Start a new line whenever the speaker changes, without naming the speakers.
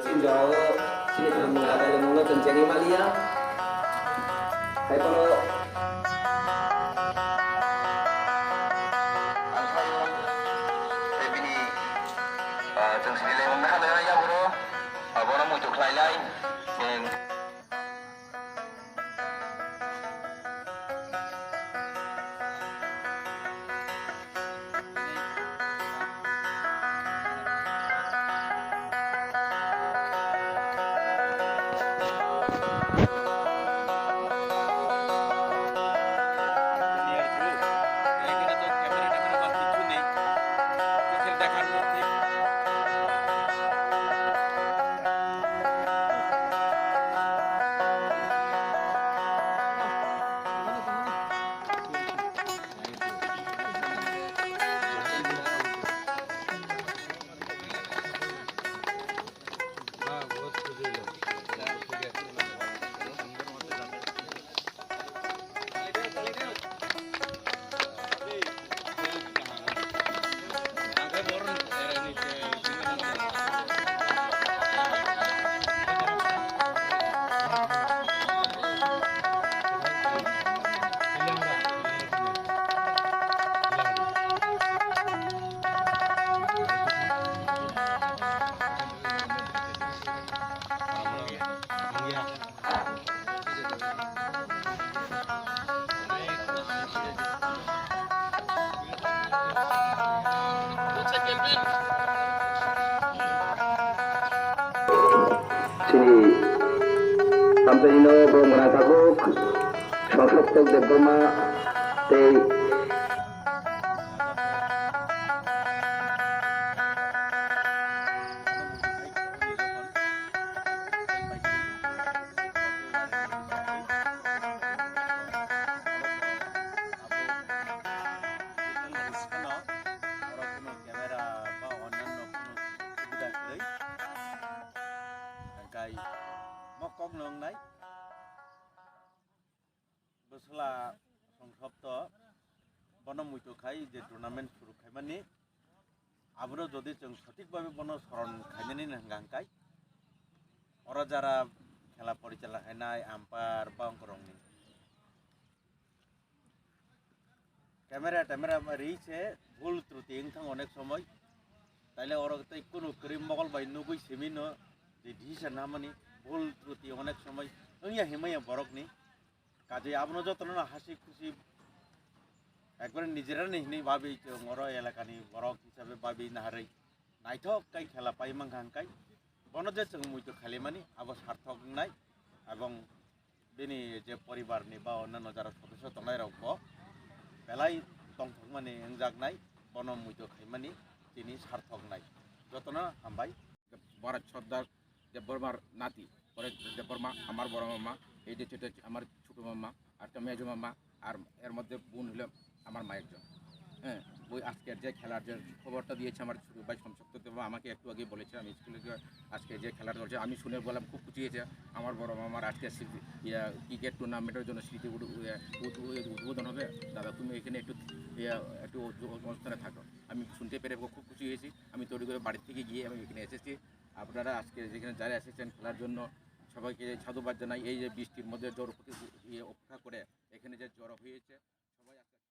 Xin chào sini telah mengatai lemuna kencang Malia. Hai Pano.
Bini jeung sini lemuna ada ya bro. Abona muncul lain-lain.
Sini sampai ini belum merangkak sosok Debroma teh
mokok nong nai bosla সংসপ্ত বন মুইতো খাই যে tournament শুরু খাইমানি আবরো যদি जों সঠিকভাবে বন স্মরণ খাইনানি নাঙ্গাঙ্কাই ওরা যারা খেলা পরিচালনা খাইনাই আম্পায়ার বা অঙ্করংনি ক্যামেরা রিছে ভুল ত্রুটি ইংথাং অনেক সময় তাইলে ওরা তাই কোনো করিম মগল বাই নুগুই সেমিনো যে ডিসিশন নামানি ভুল ত্রুটি অনেক সময় ওইয়া হেমাইয়া বরকনি কাজে আপনো যতন হাসি খুশি একবারে নিজেরা নেই ভাবি মর এলাকানি বরক হিসাবে ভাবি নাহারে নাইথক কাই খেলা পাই মাংখাংকাই বনজে जों মুইতো খালি মানি আবো সার্থক নাই এবং বেনি যে পরিবারনি বা অন্যান্য যারা সদস্য তংলাই রক বেলাই তংথক মানে এংজাক নাই বন মুইতো খাইমানি তিনি সার্থক নাই যতনা হামবাই
বড় সর্দার দেববর্মার নাতি পরে দেববর্মা আমার বড় মামা এই যে ছোটো আমার ছোটো মামা আর একটা মেজো মামা আর এর মধ্যে বোন হলো আমার মা একজন। হ্যাঁ, ওই আজকের যে খেলার যে খবরটা দিয়েছে আমার ছোটো ভাই সংসপ্ত দেব আমাকে একটু আগে বলেছে, আমি স্কুলে আজকে যে খেলাটা হচ্ছে আমি শুনে বললাম খুব খুশি হয়েছে। আমার বড় মামার আজকে ক্রিকেট টুর্নামেন্টের জন্য স্মৃতি উদ্বোধন হবে, দাদা তুমি এখানে একটু অনুষ্ঠানে থাকো। আমি শুনতে পেরে খুব খুশি হয়েছি। আমি তৈরি করে বাড়ি থেকে গিয়ে আমি এখানে এসেছি। আপনারা আজকে যেখানে যারা এসেছেন খেলার জন্য সবাইকে সাধুবাদ জানাই। এই যে বৃষ্টির মধ্যে জোর অপেক্ষা করে এখানে যে জড়ো হয়েছে